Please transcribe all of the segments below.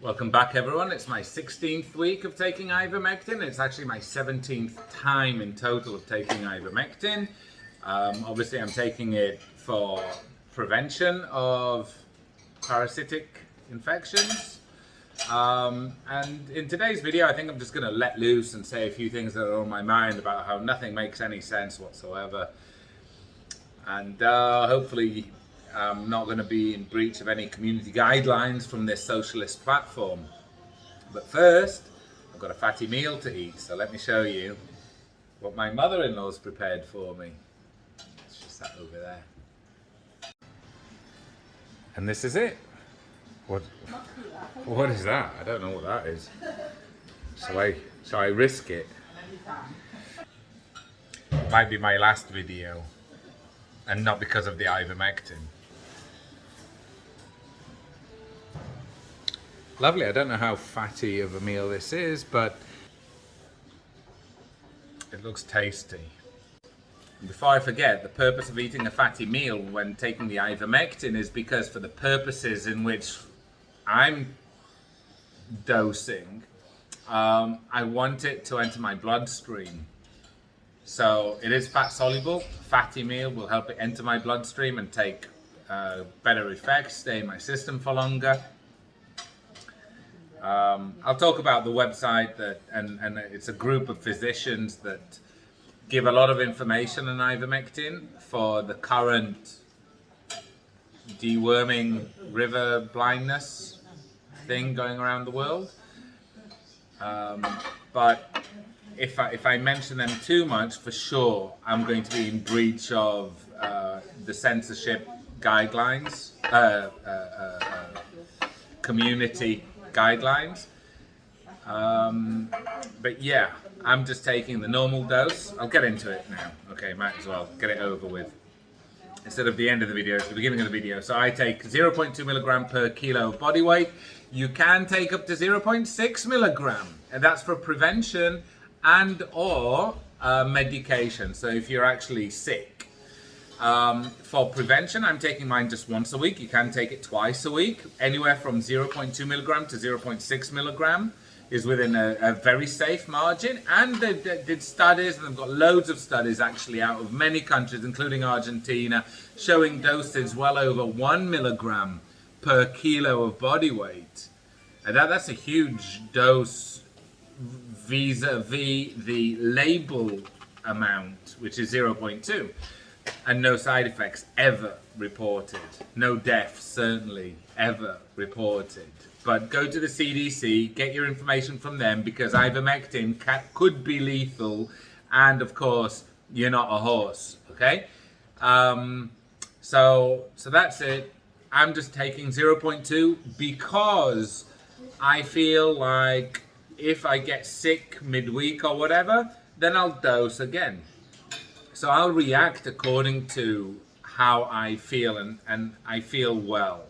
Welcome back, everyone. It's my 16th week of taking ivermectin. It's actually my 17th time in total of taking ivermectin. Obviously, I'm taking it for prevention of parasitic infections. And in today's video, I think I'm just going to let loose and say a few things that are on my mind about how nothing makes any sense whatsoever. And hopefully, I'm not going to be in breach of any community guidelines from this socialist platform. But first, I've got a fatty meal to eat, so let me show you what my mother-in-law's prepared for me. She's sat over there. And this is it. What is that? I don't know what that is. Shall I risk it? Might be my last video, and not because of the ivermectin. Lovely. I don't know how fatty of a meal this is, but it looks tasty. Before I forget, the purpose of eating a fatty meal when taking the ivermectin is because for the purposes in which I'm dosing, I want it to enter my bloodstream. So it is fat soluble. Fatty meal will help it enter my bloodstream and take better effects, stay in my system for longer. I'll talk about the website and it's a group of physicians that give a lot of information on ivermectin for the current deworming river blindness thing going around the world. But if I mention them too much, for sure I'm going to be in breach of the censorship guidelines, community guidelines. But yeah, I'm just taking the normal dose. I'll get into it now. Okay, might as well get it over with. Instead of the end of the video, it's the beginning of the video. So I take 0.2 milligram per kilo of body weight. You can take up to 0.6 milligram, and that's for prevention and or medication. So if you're actually sick. For prevention, I'm taking mine just once a week. You can take it twice a week. Anywhere from 0.2 milligram to 0.6 milligram is within a very safe margin. And they did studies, and they've got loads of studies actually out of many countries, including Argentina, showing doses well over 1 milligram per kilo of body weight. And that's a huge dose vis-a-vis the label amount, which is 0.2. And no side effects ever reported. No deaths, certainly, ever reported. But go to the CDC, get your information from them, because ivermectin could be lethal. And of course, you're not a horse, okay? So that's it. I'm just taking 0.2 because I feel like if I get sick midweek or whatever, then I'll dose again. So I'll react according to how I feel, and I feel well.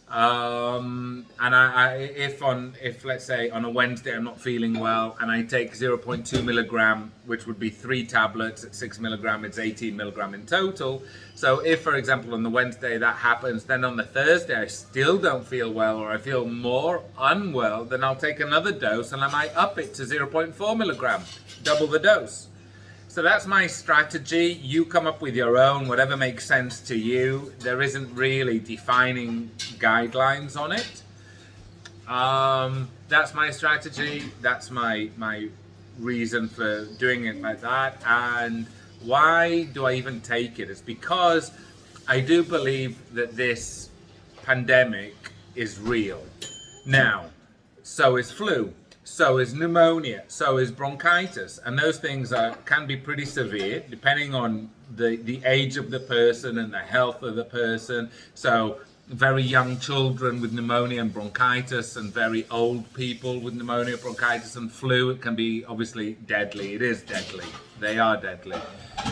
And if let's say on a Wednesday I'm not feeling well and I take 0.2 milligram, which would be 3 tablets at 6 milligram, it's 18 milligram in total. So if, for example, on the Wednesday that happens, then on the Thursday I still don't feel well or I feel more unwell, then I'll take another dose and I might up it to 0.4 milligram, double the dose. So that's my strategy. You come up with your own, whatever makes sense to you. There isn't really defining guidelines on it. That's my strategy. That's my reason for doing it like that. And why do I even take it? It's because I do believe that this pandemic is real. Now, so is flu. So is pneumonia, so is bronchitis, and those things can be pretty severe depending on the age of the person and the health of the person. So very young children with pneumonia and bronchitis, and very old people with pneumonia, bronchitis and flu, it can be obviously deadly. It is deadly. They are deadly.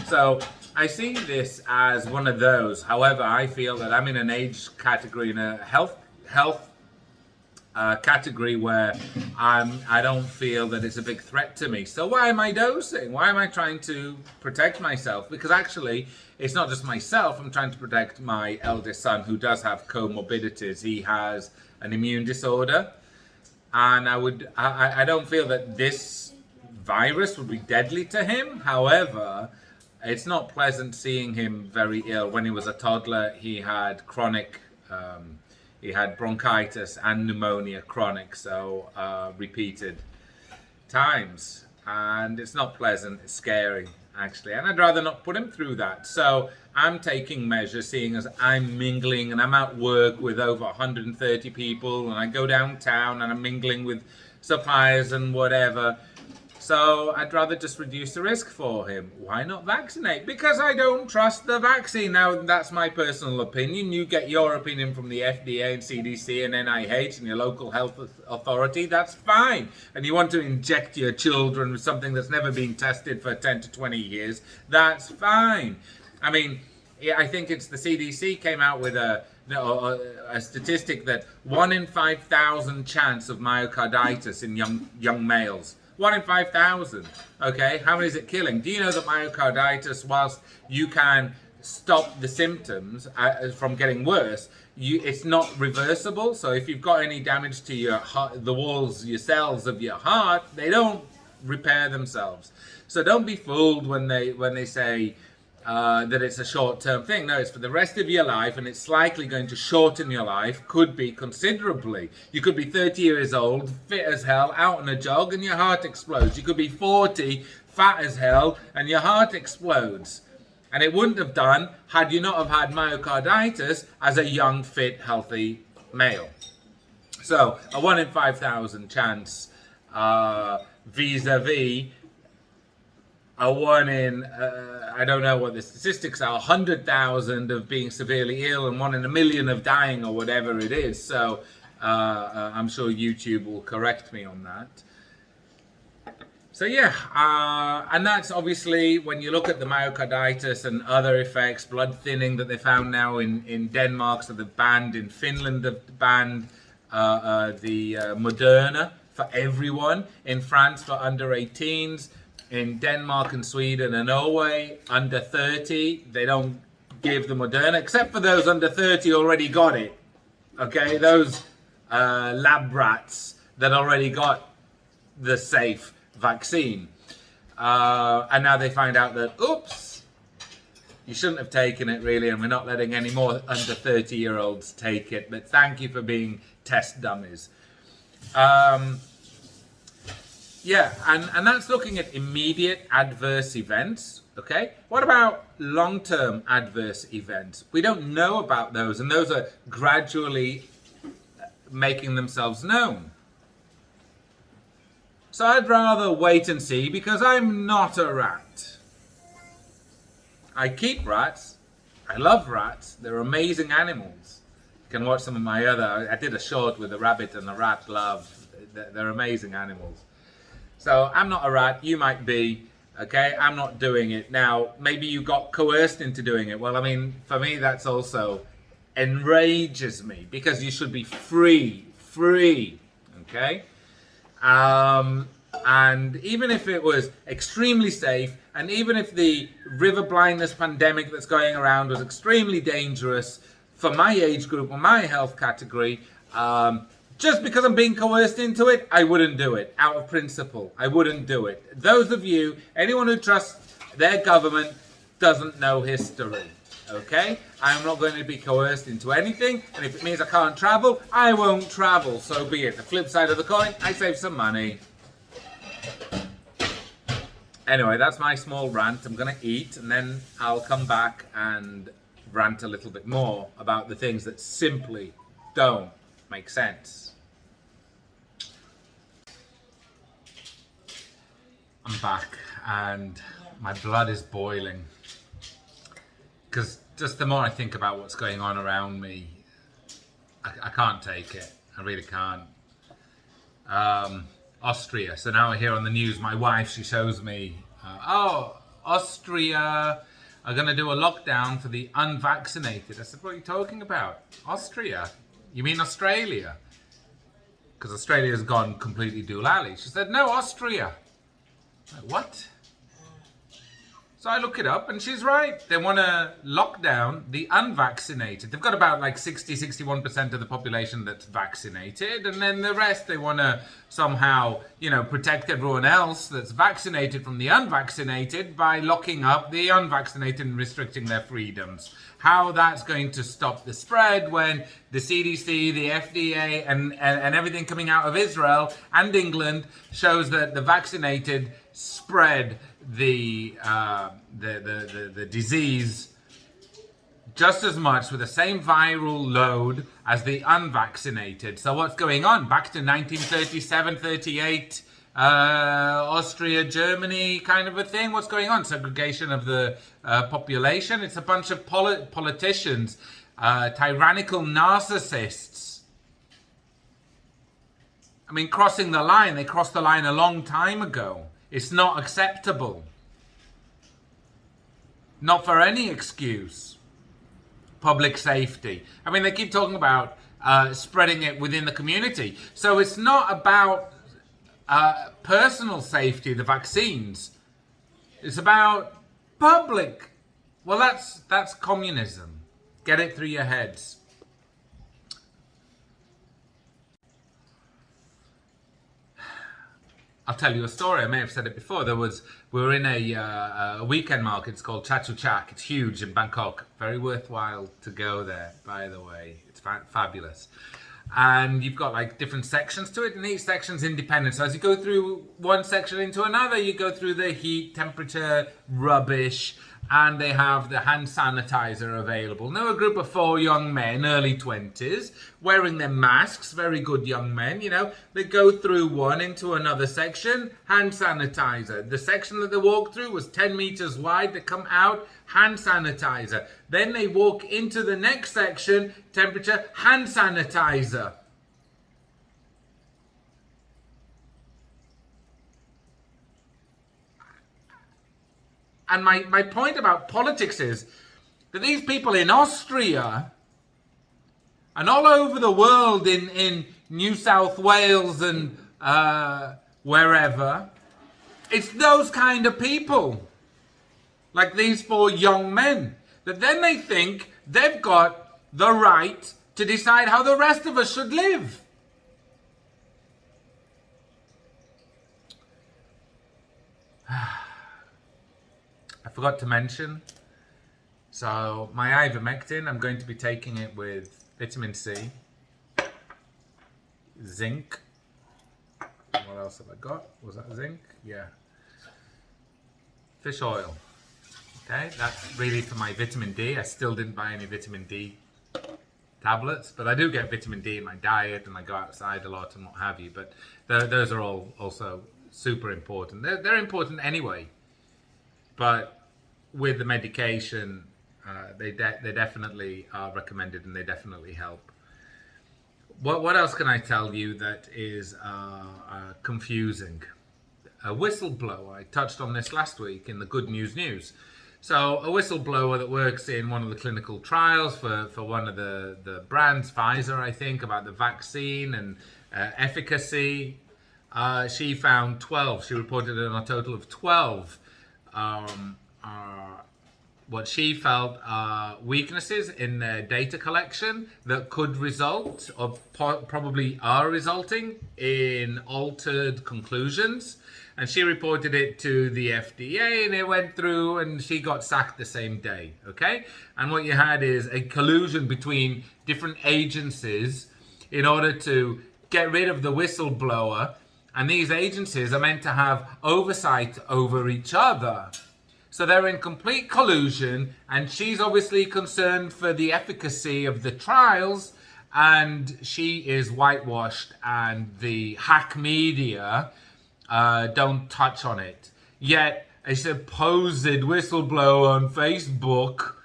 So I see this as one of those. However, I feel that I'm in an age category, in a health category where I don't feel that it's a big threat to me. So why am I dosing? Why am I trying to protect myself? Because actually, it's not just myself. I'm trying to protect my eldest son, who does have comorbidities. He has an immune disorder, and I don't feel that this virus would be deadly to him. However, it's not pleasant seeing him very ill. When he was a toddler, he had chronic. He had bronchitis and pneumonia, chronic, so repeated times. And it's not pleasant, it's scary, actually. And I'd rather not put him through that. So I'm taking measures, seeing as I'm mingling and I'm at work with over 130 people, and I go downtown and I'm mingling with suppliers and whatever. So I'd rather just reduce the risk for him. Why not vaccinate? Because I don't trust the vaccine. Now, that's my personal opinion. You get your opinion from the FDA and CDC and NIH and your local health authority. That's fine. And you want to inject your children with something that's never been tested for 10 to 20 years. That's fine. I mean, I think it's the CDC came out with a statistic that 1 in 5,000 chance of myocarditis in young males. 1 in 5,000. Okay, how many is it killing? Do you know that myocarditis, whilst you can stop the symptoms from getting worse, it's not reversible. So if you've got any damage to your heart, the walls, your cells of your heart, they don't repair themselves. So don't be fooled when they say that it's a short-term thing. No, it's for the rest of your life, and it's likely going to shorten your life, could be considerably. You could be 30 years old, fit as hell, out on a jog, and your heart explodes. You could be 40, fat as hell, and your heart explodes. And it wouldn't have done had you not have had myocarditis as a young, fit, healthy male. So a 1 in 5,000 chance vis-a-vis a 1 in, I don't know what the statistics are, 100,000 of being severely ill and 1 in a million of dying, or whatever it is. So I'm sure YouTube will correct me on that. So yeah, and that's obviously when you look at the myocarditis and other effects, blood thinning that they found now in Denmark, so they've banned, in Finland they've banned the Moderna for everyone, in France for under 18s, in Denmark and Sweden and Norway, under 30, they don't give the Moderna, except for those under 30 already got it. Okay, those lab rats that already got the safe vaccine. And now they find out that, oops, you shouldn't have taken it really, and we're not letting any more under 30-year-olds take it. But thank you for being test dummies. Yeah, and that's looking at immediate adverse events, okay? What about long-term adverse events? We don't know about those, and those are gradually making themselves known. So I'd rather wait and see, because I'm not a rat. I keep rats. I love rats. They're amazing animals. You can watch some of my I did a short with the rabbit and the rat glove. They're amazing animals. So I'm not a rat, you might be, okay? I'm not doing it. Now, maybe you got coerced into doing it. Well, I mean, for me, that's also enrages me, because you should be free, okay? And even if it was extremely safe, and even if the river blindness pandemic that's going around was extremely dangerous for my age group or my health category, just because I'm being coerced into it, I wouldn't do it. Out of principle, I wouldn't do it. Those of you, anyone who trusts their government doesn't know history, okay? I'm not going to be coerced into anything, and if it means I can't travel, I won't travel, so be it. The flip side of the coin, I save some money. Anyway, that's my small rant. I'm going to eat, and then I'll come back and rant a little bit more about the things that simply don't make sense. I'm back, and my blood is boiling, because just the more I think about what's going on around me, I can't take it. I really can't. Austria. So now I hear on the news, my wife, she shows me, Austria are going to do a lockdown for the unvaccinated. I said, what are you talking about? Austria? You mean Australia? because Australia's gone completely dual alley. She said, no, Austria. I'm like, what? So I look it up and she's right. They want to lock down the unvaccinated. They've got about like 61% of the population that's vaccinated. And then the rest, they want to somehow, protect everyone else that's vaccinated from the unvaccinated by locking up the unvaccinated and restricting their freedoms. How that's going to stop the spread when the CDC, the FDA, and everything coming out of Israel and England shows that the vaccinated spread the disease just as much with the same viral load as the unvaccinated. So what's going on? Back to 1937, 38, Austria, Germany kind of a thing? What's going on? Segregation of the population? It's a bunch of politicians, tyrannical narcissists. I mean, crossing the line. They crossed the line a long time ago. It's not acceptable. Not for any excuse. Public safety. I mean, they keep talking about spreading it within the community. So it's not about personal safety, the vaccines. It's about public. Well, that's communism. Get it through your heads. I'll tell you a story. I may have said it before. We were in a weekend market. It's called Chatuchak. It's huge in Bangkok. Very worthwhile to go there, by the way. It's fabulous. And you've got like different sections to it, and each section's independent. So as you go through one section into another, you go through the heat, temperature, rubbish, and they have the hand sanitizer available. Now a group of 4 young men, early 20s, wearing their masks, very good young men, they go through one into another section, hand sanitizer. The section that they walked through was 10 meters wide. They come out, hand sanitizer. Then they walk into the next section, temperature, hand sanitizer. And my point about politics is that these people in Austria and all over the world, in New South Wales and wherever, it's those kind of people, like these 4 young men, that then they think they've got the right to decide how the rest of us should live. I forgot to mention, so my ivermectin, I'm going to be taking it with vitamin C, zinc. What else have I got? Was that zinc? Yeah. Fish oil. Okay, that's really for my vitamin D. I still didn't buy any vitamin D tablets, but I do get vitamin D in my diet, and I go outside a lot and what have you. But those are all also super important. They're important anyway. But with the medication, they definitely are recommended, and they definitely help. What else can I tell you that is confusing? A whistleblower. I touched on this last week in the Good News. So a whistleblower that works in one of the clinical trials for one of the brands, Pfizer, I think, about the vaccine and efficacy. She found 12. She reported on a total of 12 what she felt are weaknesses in their data collection that could result, or probably are resulting, in altered conclusions. And she reported it to the FDA, and it went through, and she got sacked the same day, okay? And what you had is a collusion between different agencies in order to get rid of the whistleblower. And these agencies are meant to have oversight over each other. So they're in complete collusion, and she's obviously concerned for the efficacy of the trials, and she is whitewashed, and the hack media don't touch on it. Yet a supposed whistleblower on Facebook,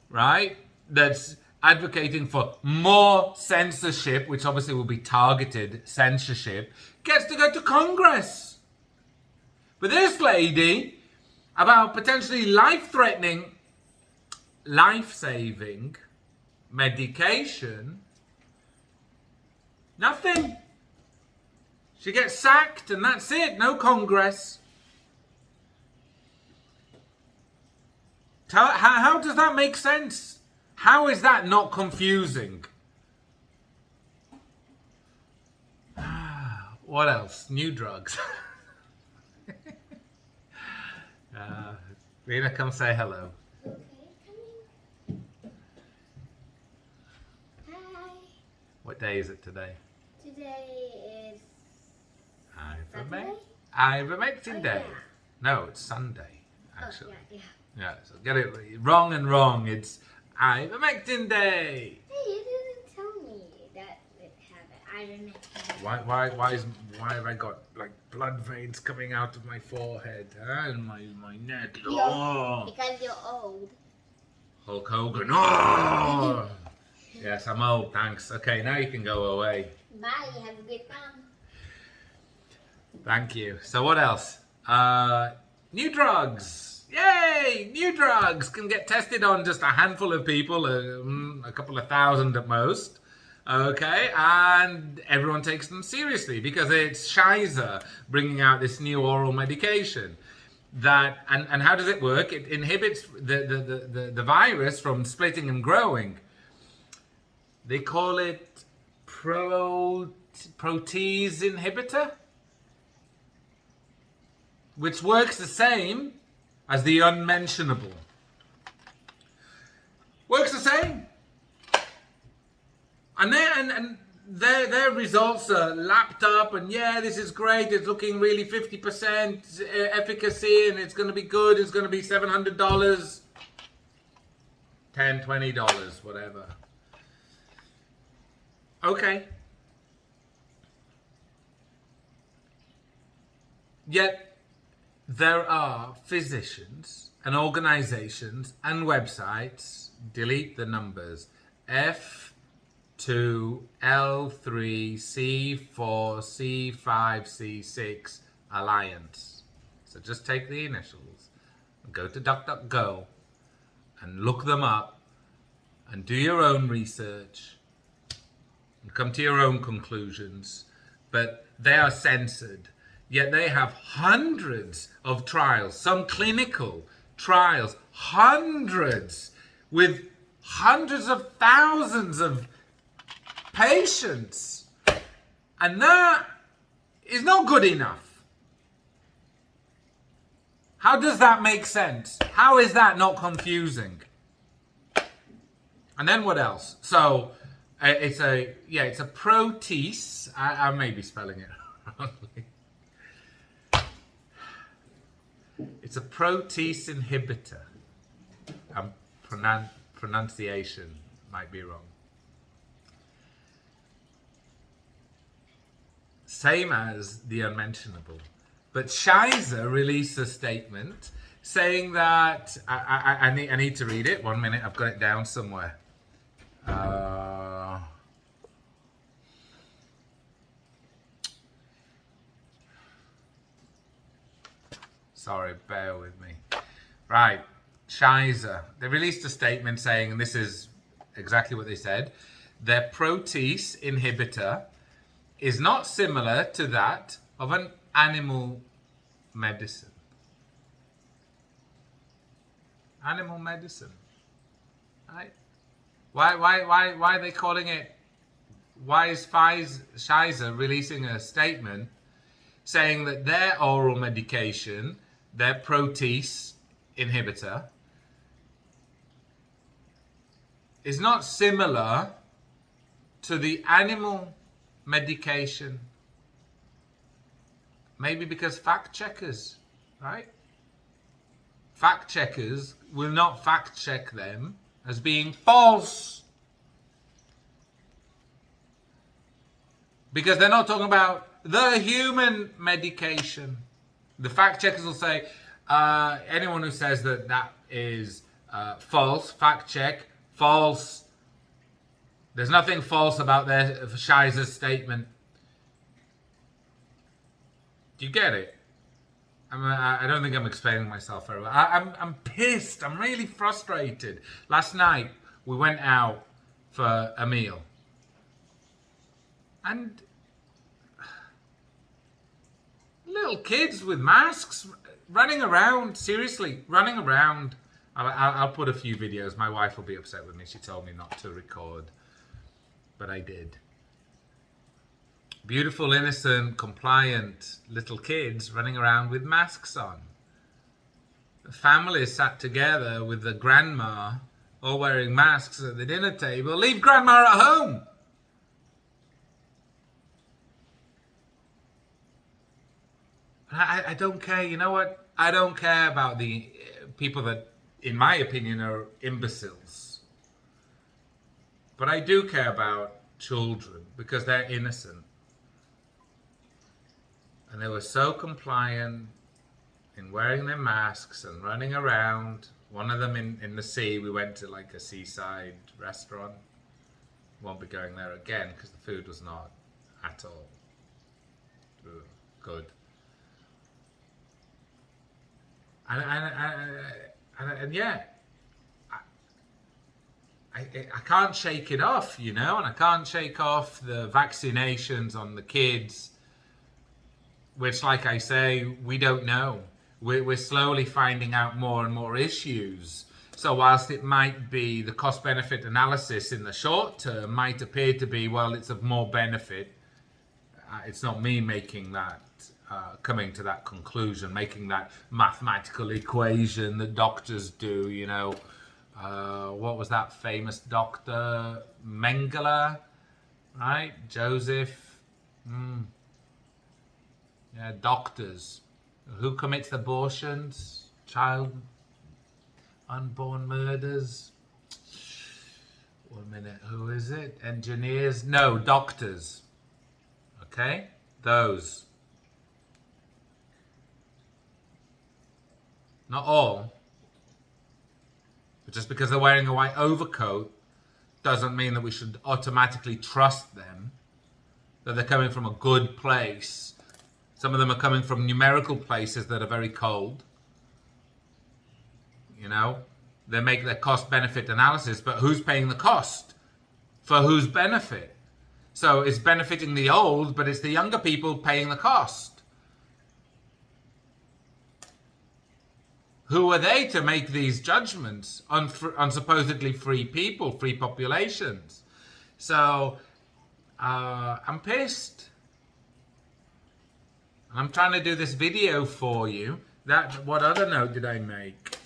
right, that's advocating for more censorship, which obviously will be targeted censorship, gets to go to Congress. But this lady, about potentially life-threatening, life-saving medication, nothing. She gets sacked and that's it. No Congress. How does that make sense? How is that not confusing? What else? New drugs. Rena, come say hello. Okay, coming. Hi. What day is it today? Today is Ivermectin Day. yeah. No, it's Sunday, actually. Oh, yeah. Yeah, so get it wrong and wrong. It's Ivermectin Day. Hey, you didn't tell me that it had an ivermectin. Why have I got like blood veins coming out of my forehead and my neck? Because you're old. Hulk Hogan. Oh! Yes, I'm old. Thanks. Okay, now you can go away. Bye. Have a good time. Thank you. So what else? New drugs. Yay! New drugs can get tested on just a handful of people, a couple of thousand at most. Okay, and everyone takes them seriously because it's Pfizer bringing out this new oral medication. That and how does it work? It inhibits the virus from splitting and growing. They call it protease inhibitor, which works the same as the unmentionable. Works the same. And their results are lapped up, and yeah, this is great. It's looking really 50% efficacy, and it's going to be good. It's going to be $700, $10, $20, whatever. Okay. Yet there are physicians and organizations and websites, delete the numbers, F2L3C4C5C6 Alliance. So just take the initials and go to duckduckgo and look them up and do your own research and come to your own conclusions. But they are censored. Yet they have hundreds of trials, some clinical trials, hundreds, with hundreds of thousands of patients. And that is not good enough. How does that make sense? How is that not confusing? And then what else? So it's a protease. I may be spelling it wrongly. It's a protease inhibitor. Pronunciation might be wrong. Same as the unmentionable. But Pfizer released a statement saying that I need to read it. 1 minute, I've got it down somewhere. Sorry, bear with me. Right, Pfizer. They released a statement saying, and this is exactly what they said, their protease inhibitor is not similar to that of an animal medicine. Animal medicine. Right? Why are they calling it? Why is Pfizer releasing a statement saying that their oral medication, their protease inhibitor, is not similar to the animal medication? Maybe because fact checkers, right? Fact checkers will not fact check them as being false. Because they're not talking about the human medication. The fact checkers will say, anyone who says that is false, fact check, false. There's nothing false about their Pfizer's statement. Do you get it? I don't think I'm explaining myself very well. I'm pissed. I'm really frustrated. Last night, we went out for a meal. And little kids with masks running around, seriously, running around. I'll put a few videos. My wife will be upset with me. She told me not to record, but I did. Beautiful, innocent, compliant little kids running around with masks on. Families sat together with the grandma, all wearing masks at the dinner table. Leave grandma at home. I don't care. You know what? I don't care about the people that, in my opinion, are imbeciles. But I do care about children because they're innocent. And they were so compliant in wearing their masks and running around. One of them in the sea. We went to like a seaside restaurant. Won't be going there again because the food was not at all good. And yeah, I can't shake it off, you know, and I can't shake off the vaccinations on the kids, which, like I say, we don't know. We're slowly finding out more and more issues. So whilst it might be the cost-benefit analysis in the short term might appear to be, well, it's of more benefit, it's not me making that, coming to that conclusion, making that mathematical equation that doctors do, you know. What was that famous doctor? Mengele, right? Joseph. Yeah, doctors. Who commits abortions? Child unborn murders? 1 minute, who is it? Engineers? No, doctors. Okay? Those. Not all. But just because they're wearing a white overcoat doesn't mean that we should automatically trust them, that they're coming from a good place. Some of them are coming from numerical places that are very cold. You know, they make their cost-benefit analysis, but who's paying the cost? For whose benefit? So it's benefiting the old, but it's the younger people paying the cost. Who are they to make these judgments on supposedly free people, free populations? So I'm pissed. I'm trying to do this video for you. What other note did I make?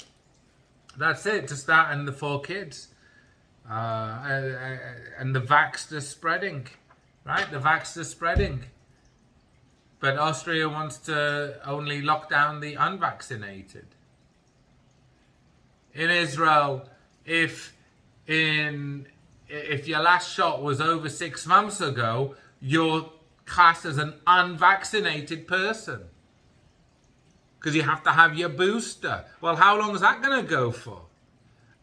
That's it, just that and the 4 kids. And the vaxxed are spreading, right? The vaxxed are spreading. But Austria wants to only lock down the unvaccinated. In Israel, if your last shot was over 6 months ago, you're classed as an unvaccinated person. Because you have to have your booster. Well, how long is that going to go for?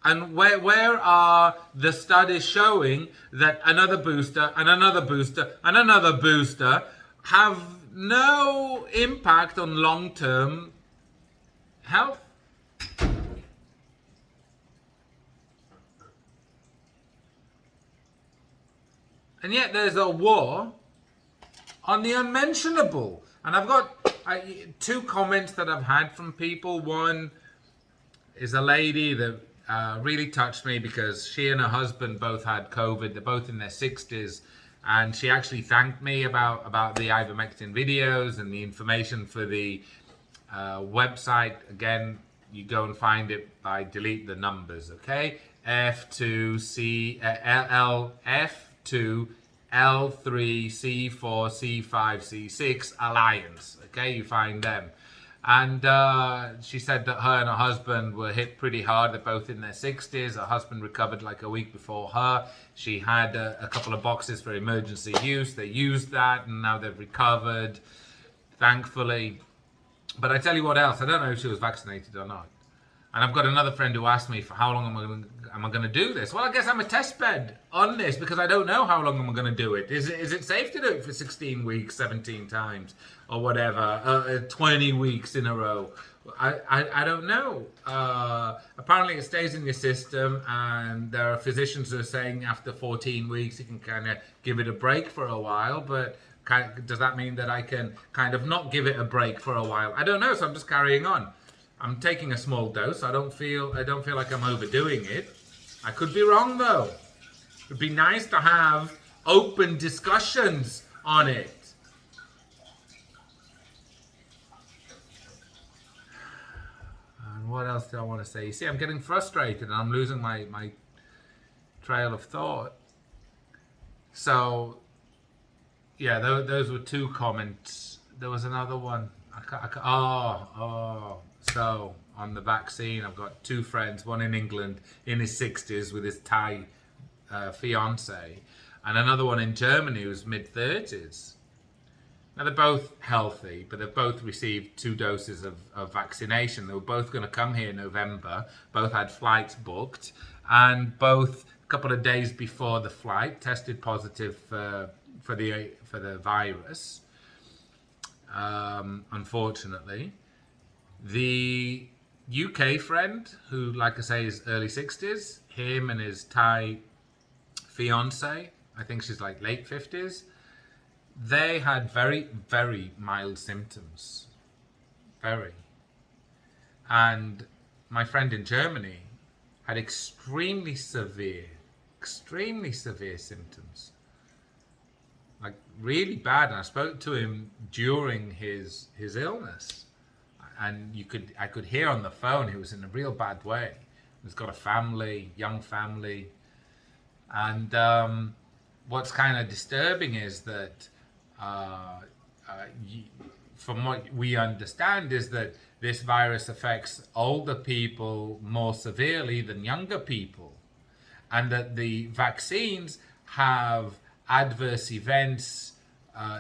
And where are the studies showing that another booster and another booster and another booster have no impact on long-term health? And yet there's a war on the unmentionable. And I've got 2 comments that I've had from people. One is a lady that really touched me because she and her husband both had COVID. They're both in their 60s. And she actually thanked me about the ivermectin videos and the information for the website. Again, you go and find it by delete the numbers, okay? F2L3C4C5C6 Alliance, okay? You find them. And she said that her and her husband were hit pretty hard. They're both in their 60s. Her husband recovered like a week before her. She had a couple of boxes for emergency use. They used that and now they've recovered, thankfully. But I tell you what else, I don't know if she was vaccinated or not. And I've got another friend who asked me for how long am I going to do this? Well, I guess I'm a test bed on this because I don't know how long I'm going to do it. Is it safe to do it for 16 weeks, 17 times or whatever, 20 weeks in a row? I don't know. Apparently it stays in your system and there are physicians who are saying after 14 weeks you can kind of give it a break for a while, but Does that mean that I can kind of not give it a break for a while? I don't know, so I'm just carrying on. I'm taking a small dose. I don't feel like I'm overdoing it. I could be wrong though. It'd be nice to have open discussions on it. And what else do I want to say? You see, I'm getting frustrated and I'm losing my trail of thought. So, yeah, those were 2 comments. There was another one. So on the vaccine, I've got 2 friends, one in England in his 60s with his Thai fiance, and another one in Germany who's mid-30s. Now they're both healthy, but they've both received 2 doses of vaccination. They were both going to come here in November, both had flights booked, and both a couple of days before the flight tested positive for the virus. Unfortunately, the UK friend, who, like I say, is early 60s, him and his Thai fiance, I think she's like late 50s, they had very, very mild symptoms. Very. And my friend in Germany had extremely severe symptoms. Like really bad. And I spoke to him during his illness. And I could hear on the phone he was in a real bad way. He's got a family, young family. And what's kind of disturbing is that from what we understand is that this virus affects older people more severely than younger people, and that the vaccines have adverse events,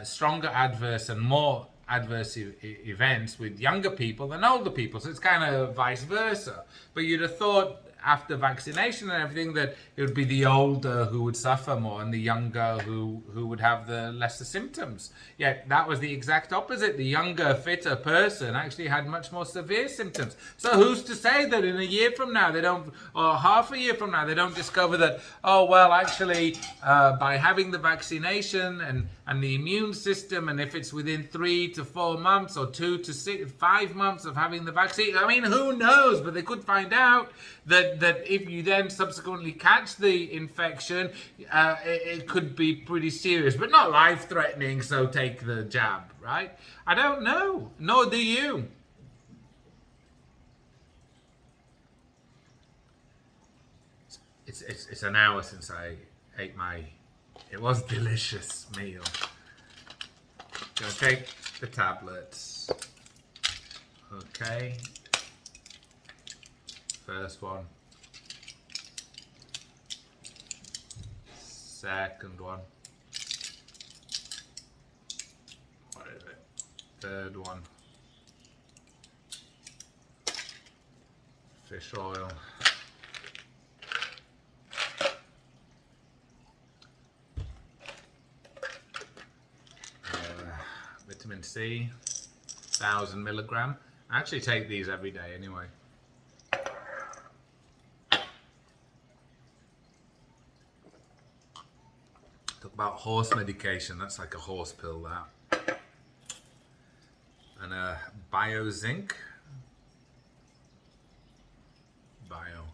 stronger adverse and more adverse events with younger people than older people. So it's kind of vice versa. But you'd have thought after vaccination and everything that it would be the older who would suffer more and the younger who would have the lesser symptoms. Yet that was the exact opposite. The younger, fitter person actually had much more severe symptoms. So who's to say that in a year from now they don't, or half a year from now, they don't discover that, oh well, actually by having the vaccination and the immune system, and if it's within 3 to 4 months or 2 to 5 months of having the vaccine, I mean, who knows? But they could find out that if you then subsequently catch the infection, it could be pretty serious, but not life-threatening, so take the jab, right? I don't know, nor do you. It's an hour since I ate it was delicious meal. Gonna take the tablets. Okay. First one. Second one. What is it? Third one. Fish oil. Vitamin C, 1000 milligram. I actually take these every day anyway. Talk about horse medication, that's like a horse pill, that. And a bio-zinc. Bio.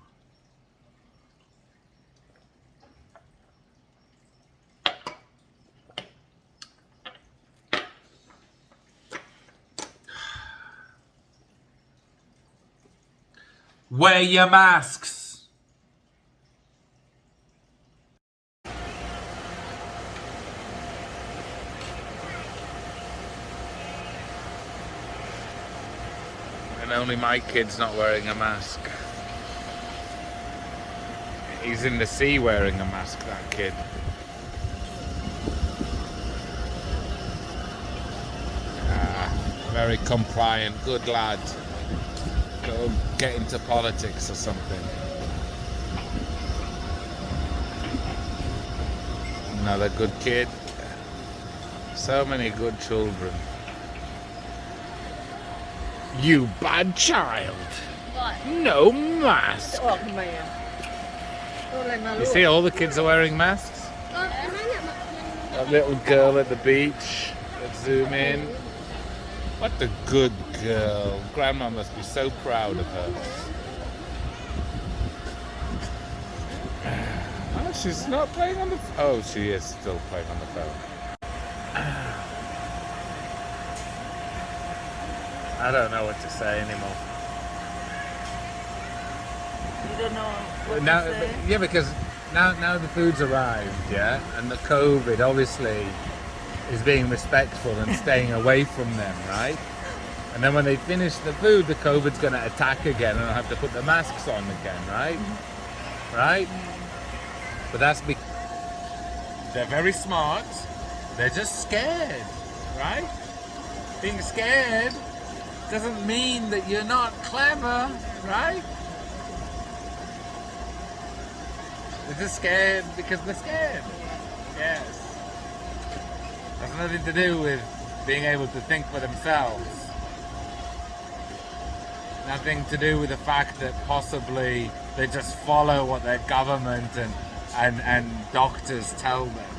Wear your masks. And only my kid's not wearing a mask. He's in the sea wearing a mask, that kid. Very compliant, good lad. Go get into politics or something. Another good kid. So many good children. You bad child. What? No mask. You see, all the kids are wearing masks. A little girl at the beach. Let's zoom in. What a good girl. Grandma must be so proud of her. Oh, she's not playing on the phone. Oh, she is still playing on the phone. I don't know what to say anymore. You don't know what Now, to say? yeah, because now the food's arrived, yeah, and the COVID obviously is being respectful and staying away from them, right? And then when they finish the food, the COVID's going to attack again, and I'll have to put the masks on again, right? Right? But that's because they're very smart. They're just scared, right? Being scared doesn't mean that you're not clever, right? They're just scared because they're scared. Yes. Has nothing to do with being able to think for themselves. Nothing to do with the fact that possibly they just follow what their government and doctors tell them.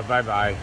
Bye-bye.